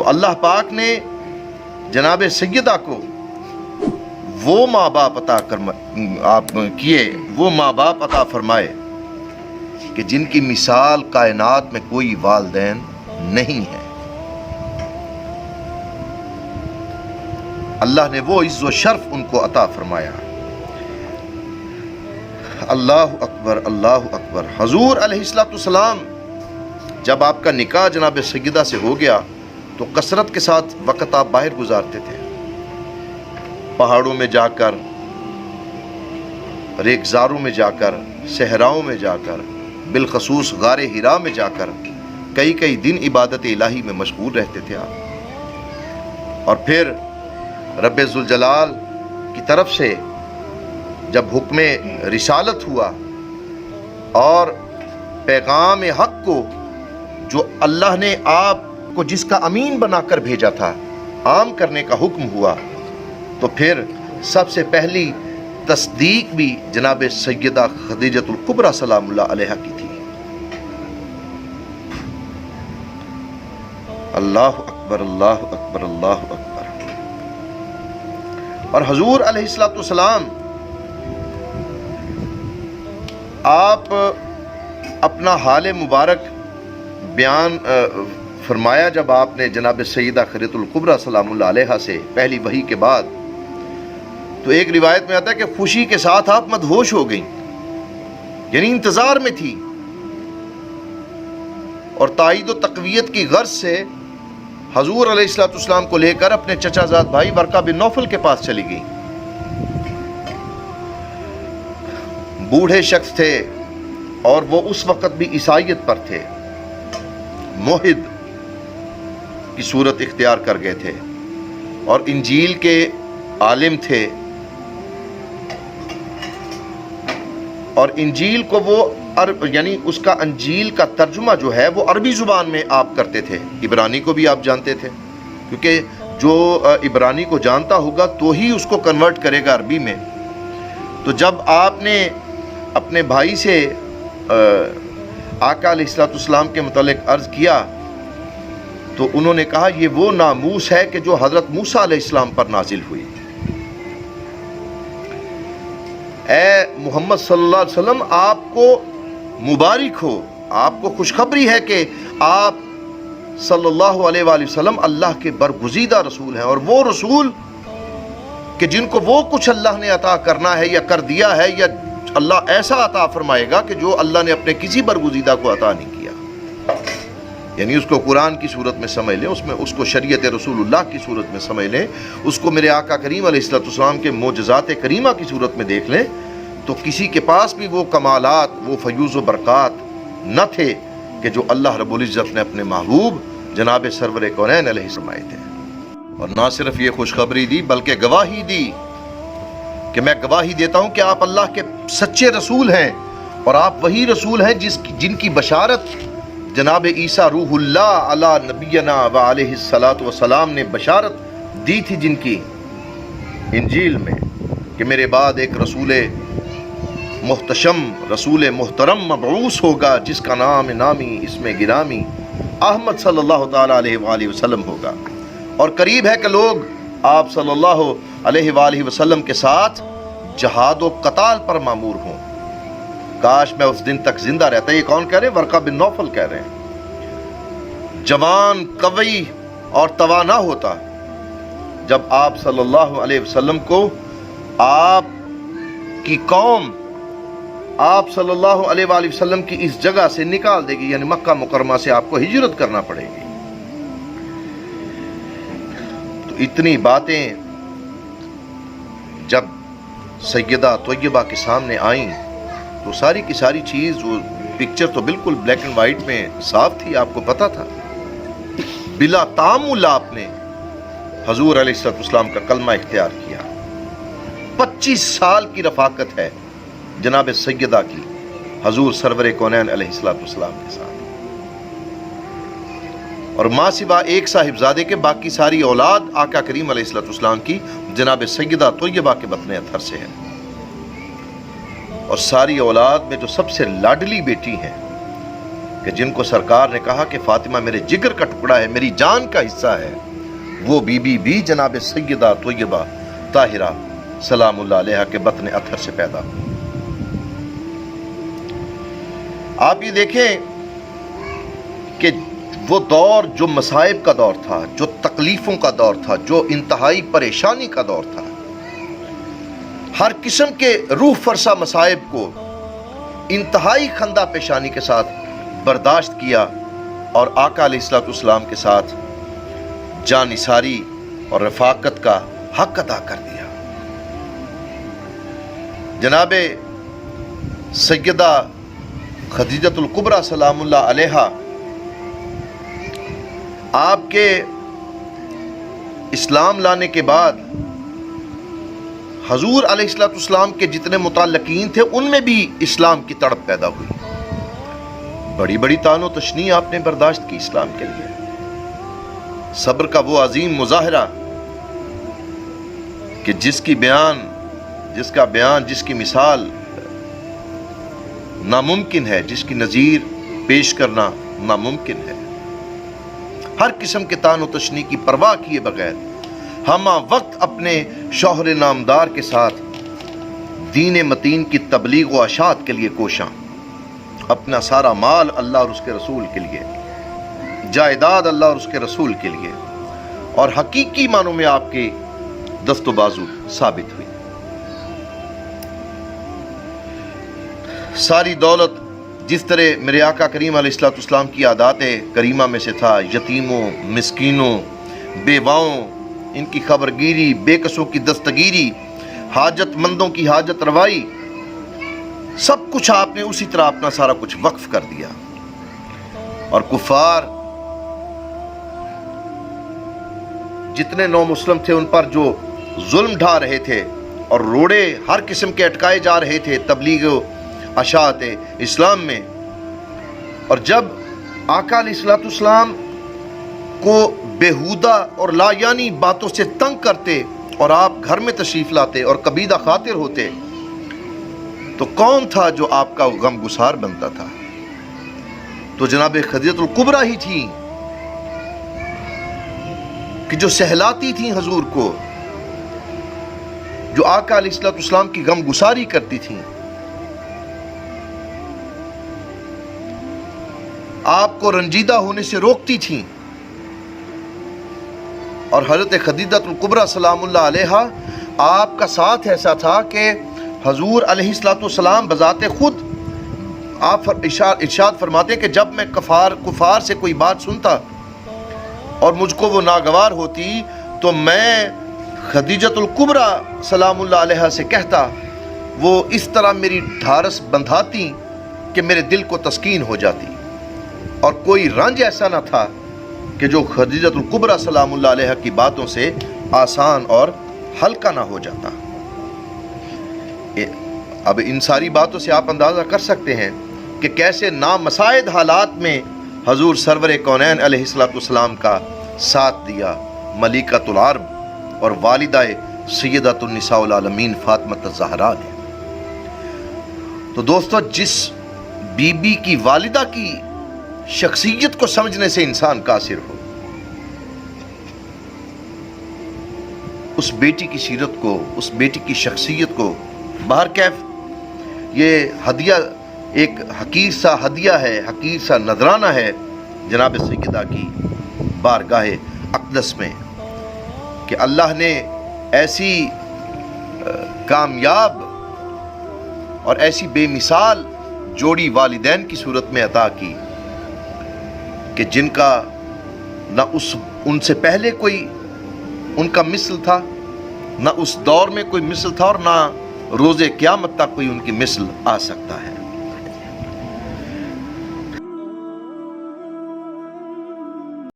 اللہ پاک نے جناب سیدہ کو وہ ماں باپ وہ ماں باپ عطا فرمائے کہ جن کی مثال کائنات میں کوئی والدین نہیں ہے۔ اللہ نے وہ عز و شرف ان کو عطا فرمایا۔ اللہ اکبر، اللہ اکبر۔ حضور علیہ السلام جب آپ کا نکاح جناب سیدہ سے ہو گیا تو کثرت کے ساتھ وقت آپ باہر گزارتے تھے، پہاڑوں میں جا کر، ریگزاروں میں جا کر، صحراؤں میں جا کر، بالخصوص غار حرا میں جا کر کئی دن عبادت الہی میں مشغول رہتے تھے آپ۔ اور پھر رب ذوالجلال کی طرف سے جب حکم رسالت ہوا اور پیغام حق کو جو اللہ نے آپ کو جس کا امین بنا کر بھیجا تھا عام کرنے کا حکم ہوا، تو پھر سب سے پہلی تصدیق بھی جناب سیدہ خدیجۃ الکبریٰ سلام اللہ علیہا کی تھی۔ اللہ اکبر، اللہ اکبر، اللہ اکبر۔ اور حضور علیہ السلام آپ اپنا حال مبارک بیان فرمایا جب آپ نے جناب سیدہ خدیجۃ الکبریٰ سلام اللہ علیہا سے پہلی وحی کے بعد، تو ایک روایت میں آتا ہے کہ خوشی کے ساتھ آپ مدہوش ہو گئیں، یعنی انتظار میں تھی، اور تائید و تقویت کی غرض سے حضور علیہ السلام کو لے کر اپنے چچا زاد بھائی ورقہ بن نوفل کے پاس چلی گئی۔ بوڑھے شخص تھے اور وہ اس وقت بھی عیسائیت پر تھے، موحد کی صورت اختیار کر گئے تھے اور انجیل کے عالم تھے، اور انجیل کو وہ یعنی اس کا انجیل کا ترجمہ جو ہے وہ عربی زبان میں آپ کرتے تھے، عبرانی کو بھی آپ جانتے تھے، کیونکہ جو عبرانی کو جانتا ہوگا تو ہی اس کو کنورٹ کرے گا عربی میں۔ تو جب آپ نے اپنے بھائی سے آقا علیہ السلام کے متعلق عرض کیا تو انہوں نے کہا یہ وہ ناموس ہے کہ جو حضرت موسیٰ علیہ السلام پر نازل ہوئی۔ اے محمد صلی اللہ علیہ وسلم، آپ کو مبارک ہو، آپ کو خوشخبری ہے کہ آپ صلی اللہ علیہ وآلہ وسلم اللہ کے برگزیدہ رسول ہیں، اور وہ رسول کہ جن کو وہ کچھ اللہ نے عطا کرنا ہے یا کر دیا ہے، یا اللہ ایسا عطا فرمائے گا کہ جو اللہ نے اپنے کسی برگزیدہ کو عطا نہیں کیا۔ یعنی اس کو قرآن کی صورت میں سمجھ لیں، اس کو شریعت رسول اللہ کی صورت میں سمجھ لیں، اس کو میرے آقا کریم علیہ السلام کے معجزات کریمہ کی صورت میں دیکھ لیں، تو کسی کے پاس بھی وہ کمالات، وہ فیوز و برکات نہ تھے کہ جو اللہ رب العزت نے اپنے محبوب جناب سرور کونین علیہ السلام تھے۔ اور نہ صرف یہ خوشخبری دی بلکہ گواہی دی کہ میں گواہی دیتا ہوں کہ آپ اللہ کے سچے رسول ہیں، اور آپ وہی رسول ہیں جن کی بشارت جناب عیسیٰ روح اللہ علی نبینا و علیہ السلام نے بشارت دی تھی، جن کی انجیل میں کہ میرے بعد ایک رسول محتشم، رسول محترم مبعوث ہوگا، جس کا نام نامی اسم گرامی احمد صلی اللہ تعالیٰ علیہ وآلہ وسلم ہوگا، اور قریب ہے کہ لوگ آپ صلی اللہ علیہ وآلہ وسلم کے ساتھ جہاد و قتال پر مامور ہوں۔ کاش میں اس دن تک زندہ رہتا۔ یہ کون کہہ رہے ہیں؟ ورقہ بن نوفل کہہ رہے ہیں۔ جوان، قوی اور توانا ہوتا جب آپ صلی اللہ علیہ وسلم کو آپ کی قوم آپ صلی اللہ علیہ وآلہ وسلم کی اس جگہ سے نکال دے گی، یعنی مکہ مکرمہ سے آپ کو ہجرت کرنا پڑے گی۔ تو اتنی باتیں جب سیدہ طیبہ کے سامنے آئیں تو ساری کی ساری چیز، وہ پکچر تو بالکل بلیک اینڈ وائٹ میں صاف تھی، آپ کو پتا تھا۔ بلا تعامل آپ نے حضور علیہ السلام کا کلمہ اختیار کیا۔ 25 سال کی رفاقت ہے جناب سیدہ کی حضور سرور کونین علیہ السلام کے ساتھ، اور ماں سوا ایک صاحبزادے کے باقی ساری اولاد آقا کریم علیہ السلام کی جناب سیدہ طیبہ کے بطن اطہر سے ہے، اور ساری اولاد میں جو سب سے لاڈلی بیٹی ہیں کہ جن کو سرکار نے کہا کہ فاطمہ میرے جگر کا ٹکڑا ہے، میری جان کا حصہ ہے، وہ بی بی بھی جناب سیدہ طیبہ طاہرہ سلام اللہ علیہا کے بطن اطہر سے پیدا ہوئی۔ آپ یہ دیکھیں کہ وہ دور جو مصائب کا دور تھا، جو تکلیفوں کا دور تھا، جو انتہائی پریشانی کا دور تھا، ہر قسم کے روح فرسا مصائب کو انتہائی خندہ پیشانی کے ساتھ برداشت کیا اور آقا علیہ الصلوۃ والسلام کے ساتھ جانثاری اور رفاقت کا حق ادا کر دیا۔ جناب سیدہ خدیجۃ الکبریٰ سلام اللہ علیہا آپ کے اسلام لانے کے بعد حضور علیہ الصلوۃ والسلام کے جتنے متعلقین تھے ان میں بھی اسلام کی تڑپ پیدا ہوئی۔ بڑی بڑی طعن و تشنیع آپ نے برداشت کی اسلام کے لیے، صبر کا وہ عظیم مظاہرہ کہ جس کا بیان جس کی مثال ناممکن ہے، جس کی نظیر پیش کرنا ناممکن ہے۔ ہر قسم کے طعن و تشنیع کی پرواہ کیے بغیر ہمہ وقت اپنے شوہر نامدار کے ساتھ دین متین کی تبلیغ و اشاعت کے لیے کوشاں، اپنا سارا مال اللہ اور اس کے رسول کے لیے، جائیداد اللہ اور اس کے رسول کے لیے، اور حقیقی معنوں میں آپ کی دست و بازو ثابت ہوئی۔ ساری دولت جس طرح میرے آقا کریم علیہ الصلوۃ والسلام کی عادات کریمہ میں سے تھا، یتیموں، مسکینوں، بیواؤں ان کی خبرگیری، بے کسوں کی دستگیری، حاجت مندوں کی حاجت روائی، سب کچھ آپ نے اسی طرح اپنا سارا کچھ وقف کر دیا۔ اور کفار جتنے نو مسلم تھے ان پر جو ظلم ڈھا رہے تھے اور روڑے ہر قسم کے اٹکائے جا رہے تھے تبلیغ و اشاعت اسلام میں، اور جب آقا علیہ الصلوۃ والسلام کو بیہودہ اور لا یعنی باتوں سے تنگ کرتے اور آپ گھر میں تشریف لاتے اور قبیدہ خاطر ہوتے، تو کون تھا جو آپ کا غم گسار بنتا تھا؟ تو جناب خدیجۃ الکبریٰ ہی تھیں کہ جو سہلاتی تھیں حضور کو، جو آقا علیہ الصلوۃ والسلام کی غم گساری کرتی تھیں، آپ کو رنجیدہ ہونے سے روکتی تھیں۔ اور حضرت خدیجۃ الکبریٰ سلام اللہ علیہا آپ کا ساتھ ایسا تھا کہ حضور علیہ الصلوۃ والسلام بذات خود آپ ارشاد فرماتے کہ جب میں کفار سے کوئی بات سنتا اور مجھ کو وہ ناگوار ہوتی تو میں خدیجۃ الکبریٰ سلام اللہ علیہا سے کہتا، وہ اس طرح میری ڈھارس بندھاتی کہ میرے دل کو تسکین ہو جاتی، اور کوئی رنج ایسا نہ تھا کہ جو خدیجۃ الکبریٰ سلام اللہ علیہا کی باتوں سے آسان اور ہلکا نہ ہو جاتا۔ اب ان ساری باتوں سے آپ اندازہ کر سکتے ہیں کہ کیسے نامساعد حالات میں حضور سرور کونین علیہ الصلوۃ والسلام کا ساتھ دیا، ملکۃ العرب اور والدہ سیدۃ النساء العالمین فاطمہ الزہراء نے۔ تو دوستو، جس بی بی کی والدہ کی شخصیت کو سمجھنے سے انسان قاصر ہو، اس بیٹی کی سیرت کو، اس بیٹی کی شخصیت کو بہرکیف یہ ہدیہ ایک حقیر سا ہدیہ ہے، حقیر سا نذرانہ ہے جناب سیدہ کی بارگاہ اقدس میں، کہ اللہ نے ایسی کامیاب اور ایسی بے مثال جوڑی والدین کی صورت میں عطا کی کہ جن کا نہ ان سے پہلے کوئی ان کا مثل تھا، نہ اس دور میں کوئی مثل تھا، اور نہ روز قیامت تک کوئی ان کی مثل آ سکتا ہے۔